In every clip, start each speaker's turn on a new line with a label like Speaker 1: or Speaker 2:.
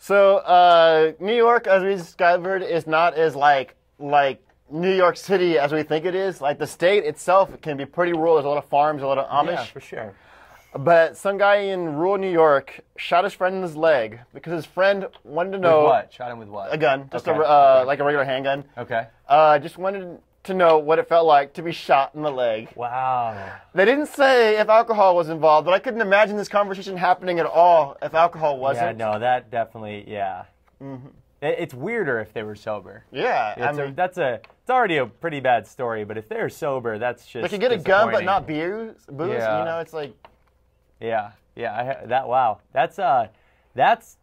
Speaker 1: So, New York, as we discovered, is not as like New York City as we think it is. Like the state itself can be pretty rural. There's a lot of farms, a lot of Amish.
Speaker 2: Yeah, for sure.
Speaker 1: But some guy in rural New York shot his friend in his leg because his friend wanted to know.
Speaker 2: With what? Shot him with what?
Speaker 1: A gun, just
Speaker 2: Okay.
Speaker 1: like a regular handgun.
Speaker 2: Okay.
Speaker 1: Just wanted to know what it felt like to be shot in the leg.
Speaker 2: Wow.
Speaker 1: They didn't say if alcohol was involved, but I couldn't imagine this conversation happening at all if alcohol wasn't.
Speaker 2: Yeah, no, that definitely, yeah. Mm-hmm. It's weirder if they were sober.
Speaker 1: Yeah,
Speaker 2: it's already a pretty bad story, but if they're sober, that's just
Speaker 1: they could get a gun but not booze.
Speaker 2: Yeah.
Speaker 1: You know, it's like.
Speaker 2: Yeah, wow. That's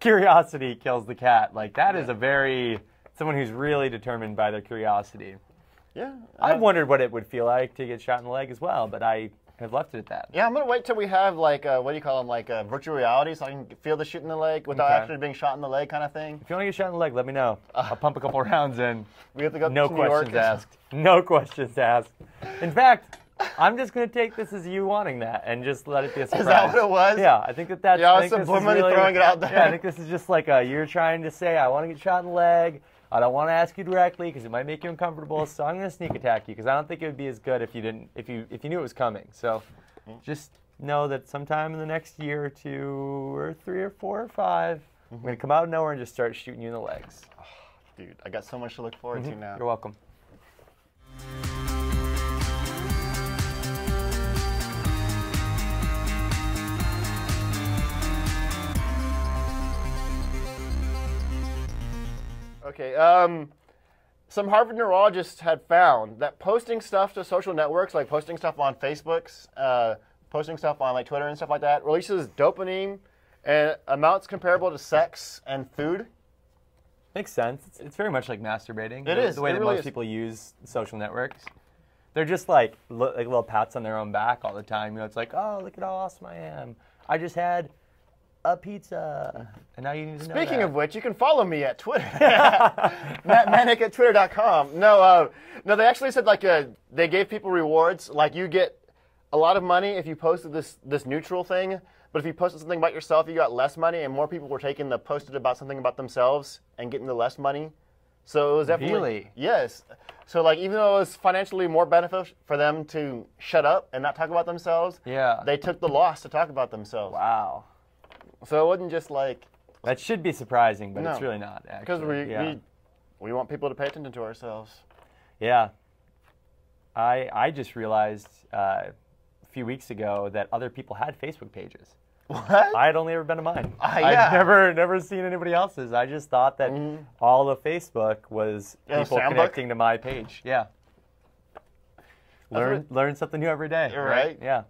Speaker 2: curiosity kills the cat. Like that is someone who's really determined by their curiosity.
Speaker 1: Yeah.
Speaker 2: I've wondered what it would feel like to get shot in the leg as well, but I have left it at that.
Speaker 1: Yeah, I'm gonna wait till we have like what do you call them, like virtual reality, so I can feel the shit in the leg without actually being shot in the leg, kind of thing.
Speaker 2: If you want to get shot in the leg, let me know. I'll pump a couple rounds in.
Speaker 1: We have to go
Speaker 2: no
Speaker 1: to New
Speaker 2: questions
Speaker 1: York.
Speaker 2: asked. No questions asked. In fact, I'm just going to take this as you wanting that and just let it be a surprise.
Speaker 1: Is that what it was?
Speaker 2: Yeah, I think that's...
Speaker 1: Yeah, I was subliminally throwing it out there.
Speaker 2: Yeah, I think this is just like you're trying to say, I want to get shot in the leg. I don't want to ask you directly because it might make you uncomfortable, so I'm going to sneak attack you because I don't think it would be as good if you knew it was coming. So just know that sometime in the next year or 2 or 3 or 4 or 5, I'm going to come out of nowhere and just start shooting you in the legs.
Speaker 1: Oh, dude, I got so much to look forward to now.
Speaker 2: You're welcome.
Speaker 1: Okay, some Harvard neurologists had found that posting stuff to social networks, like posting stuff on Facebooks, posting stuff on like Twitter and stuff like that, releases dopamine and amounts comparable to sex and food.
Speaker 2: Makes sense. It's very much like masturbating.
Speaker 1: It is.
Speaker 2: The way that most people use social networks. They're just like little pats on their own back all the time. You know, it's like, oh, look at how awesome I am. I just had a pizza, and now you need to know
Speaker 1: Speaking
Speaker 2: that.
Speaker 1: of which, you can follow me at Twitter, Manic at Twitter.com. No, they actually said like they gave people rewards. Like you get a lot of money if you posted this neutral thing, but if you posted something about yourself, you got less money, and more people were taking the posted about something about themselves and getting the less money. So it was definitely
Speaker 2: Really?
Speaker 1: Yes. So like even though it was financially more beneficial for them to shut up and not talk about themselves,
Speaker 2: Yeah.
Speaker 1: they took the loss to talk about themselves.
Speaker 2: Wow.
Speaker 1: So it wasn't just like
Speaker 2: That should be surprising, but
Speaker 1: No.
Speaker 2: it's really not, actually.
Speaker 1: because we want people to pay attention to ourselves.
Speaker 2: Yeah. I just realized a few weeks ago that other people had Facebook pages.
Speaker 1: What?
Speaker 2: I had only ever been to mine.
Speaker 1: Yeah.
Speaker 2: I'd never seen anybody else's. I just thought that all of Facebook was people
Speaker 1: Soundbook?
Speaker 2: connecting to my page. Yeah. Learn something new every day.
Speaker 1: Right.
Speaker 2: Yeah.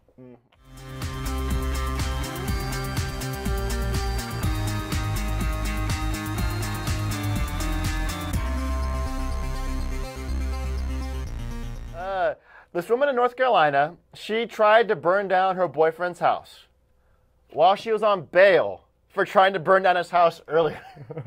Speaker 1: This woman in North Carolina, she tried to burn down her boyfriend's house while she was on bail for trying to burn down his house earlier.
Speaker 2: You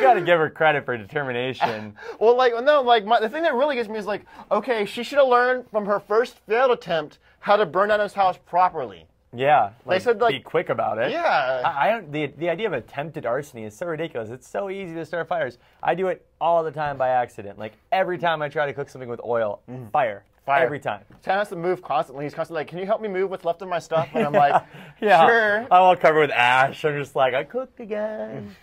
Speaker 2: got to give her credit for determination.
Speaker 1: Well, the thing that really gets me is like, okay, she should have learned from her first failed attempt how to burn down his house properly.
Speaker 2: Yeah,
Speaker 1: They said,
Speaker 2: be quick about it.
Speaker 1: Yeah.
Speaker 2: I don't. The idea of attempted larceny is so ridiculous. It's so easy to start fires. I do it all the time by accident. Like every time I try to cook something with oil, fire. Every time.
Speaker 1: Sam has to move constantly. He's constantly like, can you help me move what's left of my stuff? And I'm like,
Speaker 2: Yeah.
Speaker 1: sure.
Speaker 2: I'm all covered with ash. I'm just like, I cooked again.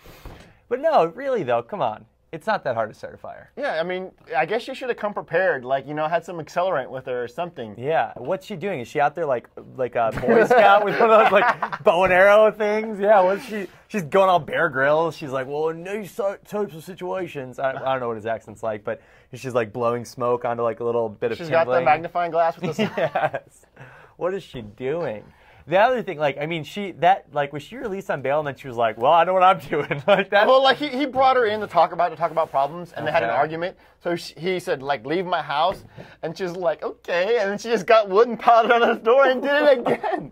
Speaker 2: But no, really though, come on. It's not that hard to start a fire.
Speaker 1: Yeah, I mean, I guess she should have come prepared, like, had some accelerant with her or something.
Speaker 2: Yeah. What's she doing? Is she out there like a Boy Scout with one of those like bow and arrow things? Yeah. What's she? She's going all Bear Grylls. She's like, well, in these types of situations, I don't know what his accent's like, but she's like blowing smoke onto like a little bit of
Speaker 1: She's
Speaker 2: kindling.
Speaker 1: got the magnifying glass with the
Speaker 2: Yes. What is she doing? The other thing, was she released on bail and then she was like, well, I know what I'm doing. Like that.
Speaker 1: Well, like he brought her in to talk about problems, and they had an
Speaker 2: Okay.
Speaker 1: argument. So he said, like, leave my house, and she's like, okay, and then she just got wood and piled it on his door and did it again.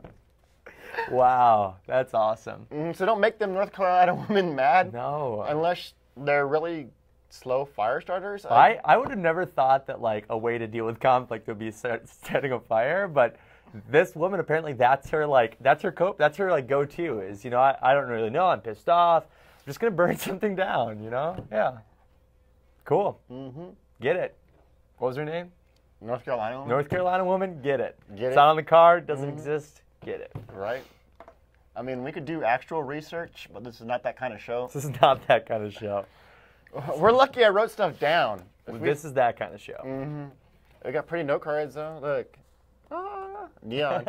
Speaker 2: Wow, that's awesome.
Speaker 1: So don't make them North Carolina women mad.
Speaker 2: No.
Speaker 1: Unless they're really slow fire starters.
Speaker 2: I would have never thought that like a way to deal with conflict would be setting a fire, but this woman apparently that's her go-to is, I don't really know, I'm pissed off, I'm just gonna burn something down, Yeah. Cool. Get it. What was her name?
Speaker 1: North Carolina woman?
Speaker 2: North Carolina woman, get it.
Speaker 1: Get
Speaker 2: it's
Speaker 1: it?
Speaker 2: not on the card, doesn't exist, get it.
Speaker 1: Right. I mean, we could do actual research, but this is not that kind of show.
Speaker 2: This is not that kind of show.
Speaker 1: We're lucky I wrote stuff down.
Speaker 2: This is that kind of show.
Speaker 1: We got pretty note cards, though. Look. Neon.